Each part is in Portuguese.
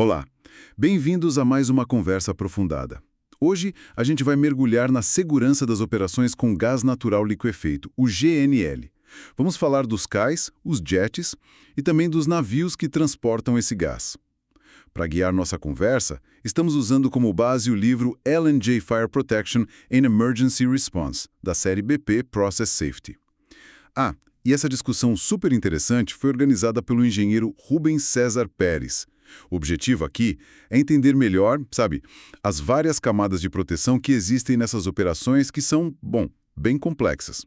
Olá, bem-vindos a mais uma conversa aprofundada. Hoje a gente vai mergulhar na segurança das operações com gás natural liquefeito, o GNL. Vamos falar dos cais, os jets e também dos navios que transportam esse gás. Para guiar nossa conversa, estamos usando como base o livro L&J Fire Protection and Emergency Response, da série BP Process Safety. E essa discussão super interessante foi organizada pelo engenheiro Rubens César Pérez. O objetivo aqui é entender melhor, as várias camadas de proteção que existem nessas operações que são, bem complexas.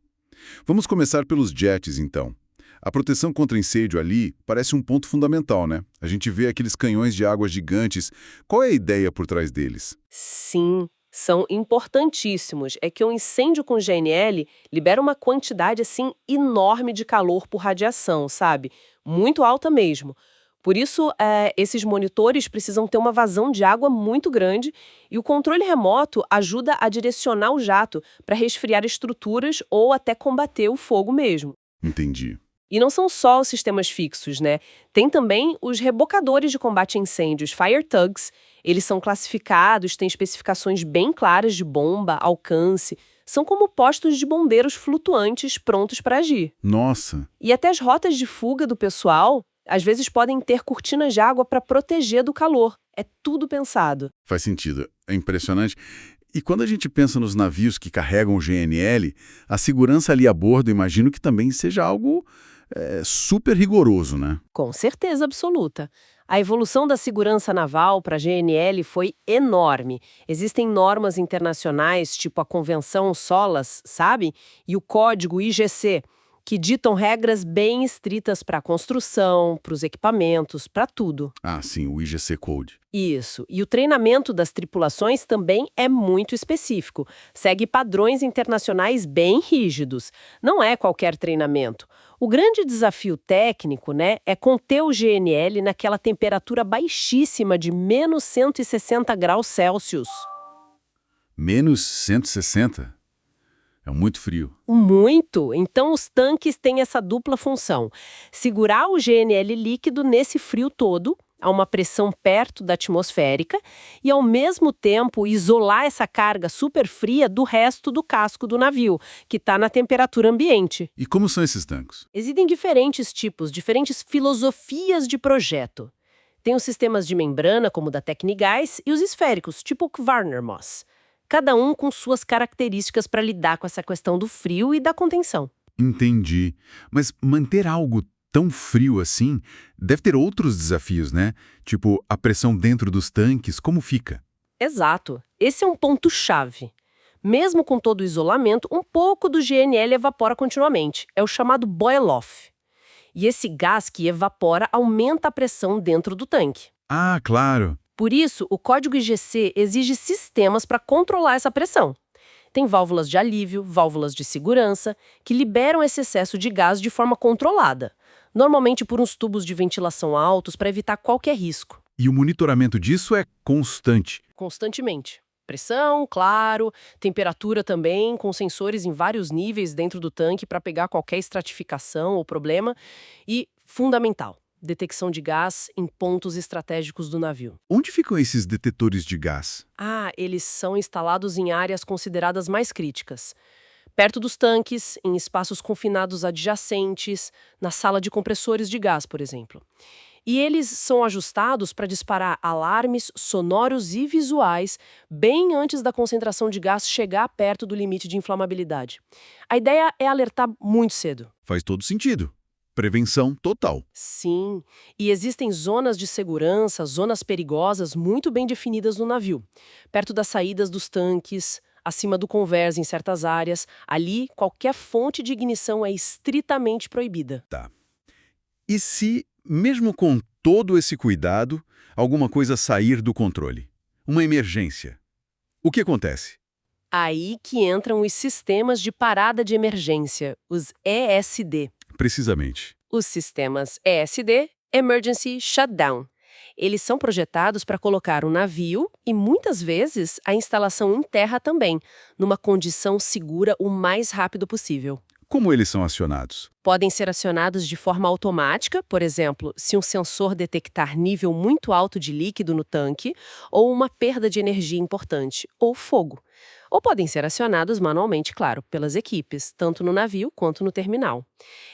Vamos começar pelos jets, então. A proteção contra incêndio ali parece um ponto fundamental, né? A gente vê aqueles canhões de água gigantes. Qual é a ideia por trás deles? Sim, são importantíssimos. É que um incêndio com GNL libera uma quantidade assim enorme de calor por radiação, sabe? Muito alta mesmo. Por isso, esses monitores precisam ter uma vazão de água muito grande e o controle remoto ajuda a direcionar o jato para resfriar estruturas ou até combater o fogo mesmo. Entendi. E não são só os sistemas fixos, né? Tem também os rebocadores de combate a incêndios, fire tugs. Eles são classificados, têm especificações bem claras de bomba, alcance. São como postos de bombeiros flutuantes prontos para agir. Nossa, E até as rotas de fuga do pessoal, às vezes podem ter cortinas de água para proteger do calor. É tudo pensado. faz sentido. É impressionante. E quando a gente pensa nos navios que carregam o GNL, a segurança ali a bordo, imagino que também seja algo super rigoroso, né? Com certeza absoluta. A evolução da segurança naval para a GNL foi enorme. Existem normas internacionais, tipo a Convenção SOLAS, sabe? E o Código IGC, que ditam regras bem estritas para a construção, para os equipamentos, para tudo. Ah, sim, o IGC Code. Isso. E o treinamento das tripulações também é muito específico. Segue padrões internacionais bem rígidos. Não é qualquer treinamento. O grande desafio técnico, né, é conter o GNL naquela temperatura baixíssima de menos 160 graus Celsius. Menos 160? É muito frio. Muito! Então os tanques têm essa dupla função. Segurar o GNL líquido nesse frio todo, a uma pressão perto da atmosférica, e ao mesmo tempo isolar essa carga super fria do resto do casco do navio, que está na temperatura ambiente. E como são esses tanques? Existem diferentes tipos, diferentes filosofias de projeto. Tem os sistemas de membrana, como o da Tecnigás, e os esféricos, tipo o Varner-Moss. Cada um com suas características para lidar com essa questão do frio e da contenção. Entendi. Mas manter algo tão frio assim deve ter outros desafios, né? Tipo, a pressão dentro dos tanques, como fica? Exato. Esse é um ponto-chave. Mesmo com todo o isolamento, um pouco do GNL evapora continuamente. É o chamado boil-off. E esse gás que evapora aumenta a pressão dentro do tanque. Ah, claro. Por isso, o código IGC exige sistemas para controlar essa pressão. Tem válvulas de alívio, válvulas de segurança, que liberam esse excesso de gás de forma controlada, normalmente por uns tubos de ventilação altos para evitar qualquer risco. E o monitoramento disso é constante. Constantemente. Pressão, claro, temperatura também, com sensores em vários níveis dentro do tanque para pegar qualquer estratificação ou problema. E, fundamental, detecção de gás em pontos estratégicos do navio. Onde ficam esses detetores de gás? Eles são instalados em áreas consideradas mais críticas. Perto dos tanques, em espaços confinados adjacentes, na sala de compressores de gás, por exemplo. E eles são ajustados para disparar alarmes sonoros e visuais bem antes da concentração de gás chegar perto do limite de inflamabilidade. A ideia é alertar muito cedo. Faz todo sentido. Prevenção total. Sim, e existem zonas de segurança, zonas perigosas muito bem definidas no navio. Perto das saídas dos tanques, acima do convés em certas áreas, ali qualquer fonte de ignição é estritamente proibida. Tá. E se, mesmo com todo esse cuidado, alguma coisa sair do controle? Uma emergência. O que acontece? Aí que entram os sistemas de parada de emergência, os ESD. Precisamente. Os sistemas ESD, Emergency Shutdown. Eles são projetados para colocar o navio e, muitas vezes, a instalação em terra também, numa condição segura o mais rápido possível. Como eles são acionados? Podem ser acionados de forma automática, por exemplo, se um sensor detectar nível muito alto de líquido no tanque, ou uma perda de energia importante, ou fogo. Ou podem ser acionados manualmente, claro, pelas equipes, tanto no navio quanto no terminal.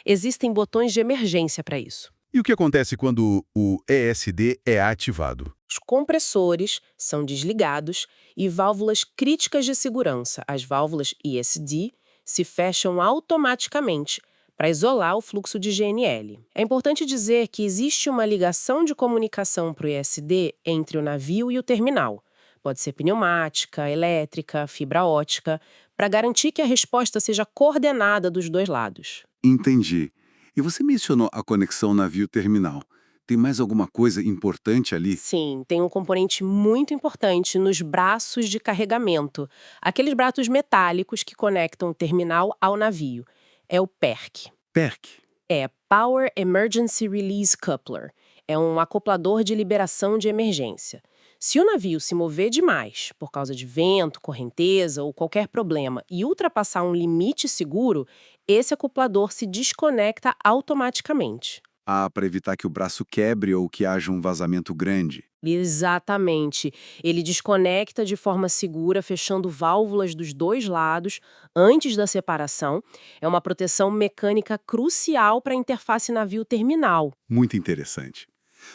Existem botões de emergência para isso. E o que acontece quando o ESD é ativado? Os compressores são desligados e válvulas críticas de segurança, as válvulas ESD, se fecham automaticamente para isolar o fluxo de GNL. É importante dizer que existe uma ligação de comunicação para o ESD entre o navio e o terminal. Pode ser pneumática, elétrica, fibra ótica, para garantir que a resposta seja coordenada dos dois lados. Entendi. E você mencionou a conexão navio-terminal. Tem mais alguma coisa importante ali? Sim, tem um componente muito importante nos braços de carregamento, aqueles braços metálicos que conectam o terminal ao navio. É o PERC. PERC. É Power Emergency Release Coupler. É um acoplador de liberação de emergência. Se o navio se mover demais, por causa de vento, correnteza ou qualquer problema, e ultrapassar um limite seguro, esse acoplador se desconecta automaticamente. Ah, para evitar que o braço quebre ou que haja um vazamento grande. Exatamente. Ele desconecta de forma segura, fechando válvulas dos dois lados antes da separação. É uma proteção mecânica crucial para a interface navio-terminal. Muito interessante.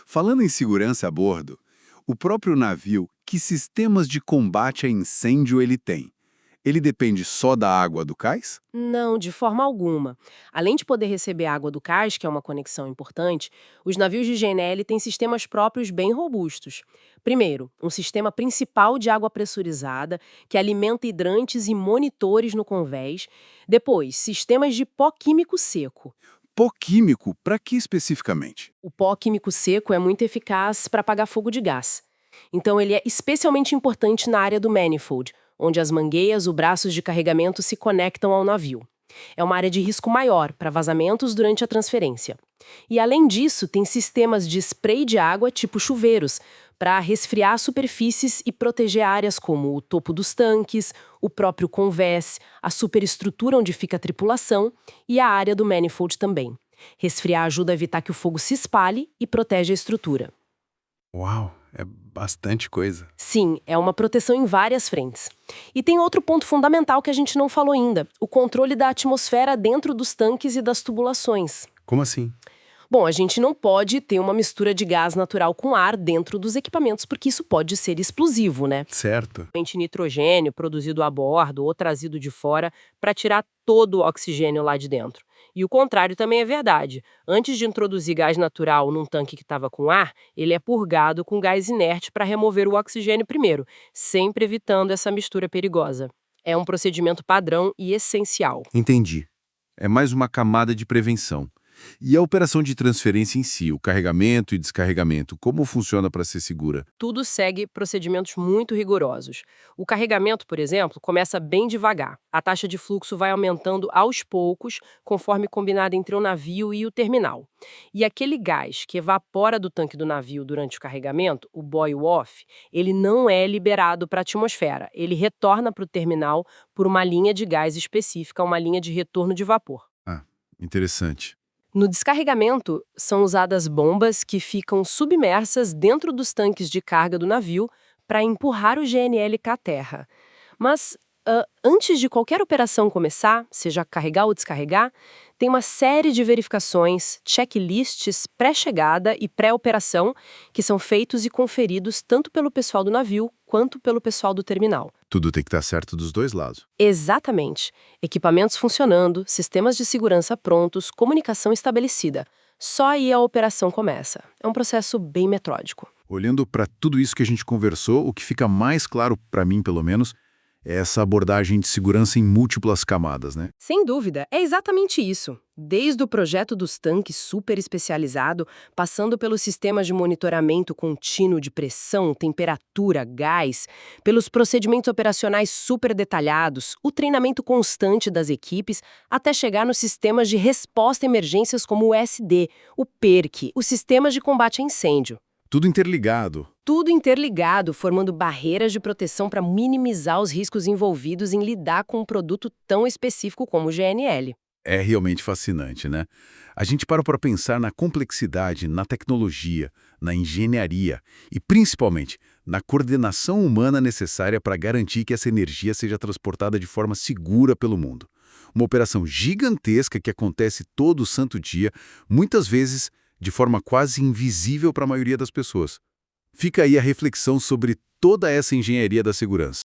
Falando em segurança a bordo, o próprio navio, que sistemas de combate a incêndio ele tem? Ele depende só da água do cais? Não, de forma alguma. Além de poder receber água do cais, que é uma conexão importante, os navios de GNL têm sistemas próprios bem robustos. Primeiro, um sistema principal de água pressurizada, que alimenta hidrantes e monitores no convés. Depois, sistemas de pó químico seco. Pó químico, para que especificamente? O pó químico seco é muito eficaz para apagar fogo de gás. Então, ele é especialmente importante na área do manifold, onde as mangueiras ou braços de carregamento se conectam ao navio. É uma área de risco maior para vazamentos durante a transferência. E, além disso, tem sistemas de spray de água tipo chuveiros, para resfriar superfícies e proteger áreas como o topo dos tanques, o próprio convés, a superestrutura onde fica a tripulação e a área do manifold também. Resfriar ajuda a evitar que o fogo se espalhe e protege a estrutura. Uau, é bastante coisa. Sim, é uma proteção em várias frentes. E tem outro ponto fundamental que a gente não falou ainda: o controle da atmosfera dentro dos tanques e das tubulações. Como assim? Bom, a gente não pode ter uma mistura de gás natural com ar dentro dos equipamentos, porque isso pode ser explosivo, né? Certo. Nitrogênio produzido a bordo ou trazido de fora para tirar todo o oxigênio lá de dentro. E o contrário também é verdade. Antes de introduzir gás natural num tanque que estava com ar, ele é purgado com gás inerte para remover o oxigênio primeiro, sempre evitando essa mistura perigosa. É um procedimento padrão e essencial. Entendi. É mais uma camada de prevenção. E a operação de transferência em si, o carregamento e descarregamento, como funciona para ser segura? Tudo segue procedimentos muito rigorosos. O carregamento, por exemplo, começa bem devagar. A taxa de fluxo vai aumentando aos poucos, conforme combinado entre o navio e o terminal. E aquele gás que evapora do tanque do navio durante o carregamento, o boil-off, ele não é liberado para a atmosfera. Ele retorna para o terminal por uma linha de gás específica, uma linha de retorno de vapor. Ah, interessante. No descarregamento, são usadas bombas que ficam submersas dentro dos tanques de carga do navio para empurrar o GNL à terra. Mas, antes de qualquer operação começar, seja carregar ou descarregar, tem uma série de verificações, checklists pré-chegada e pré-operação que são feitos e conferidos tanto pelo pessoal do navio quanto pelo pessoal do terminal. Tudo tem que estar certo dos dois lados. Exatamente. Equipamentos funcionando, sistemas de segurança prontos, comunicação estabelecida. Só aí a operação começa. É um processo bem metódico. Olhando para tudo isso que a gente conversou, o que fica mais claro, para mim pelo menos, é essa abordagem de segurança em múltiplas camadas, né? Sem dúvida, é exatamente isso. Desde o projeto dos tanques super especializado, passando pelos sistemas de monitoramento contínuo de pressão, temperatura, gás, pelos procedimentos operacionais super detalhados, o treinamento constante das equipes, até chegar nos sistemas de resposta a emergências como o SD, o PERC, os sistemas de combate a incêndio. Tudo interligado. Tudo interligado, formando barreiras de proteção para minimizar os riscos envolvidos em lidar com um produto tão específico como o GNL. É realmente fascinante, né? A gente para pensar na complexidade, na tecnologia, na engenharia e, principalmente, na coordenação humana necessária para garantir que essa energia seja transportada de forma segura pelo mundo. Uma operação gigantesca que acontece todo santo dia, muitas vezes de forma quase invisível para a maioria das pessoas. Fica aí a reflexão sobre toda essa engenharia da segurança.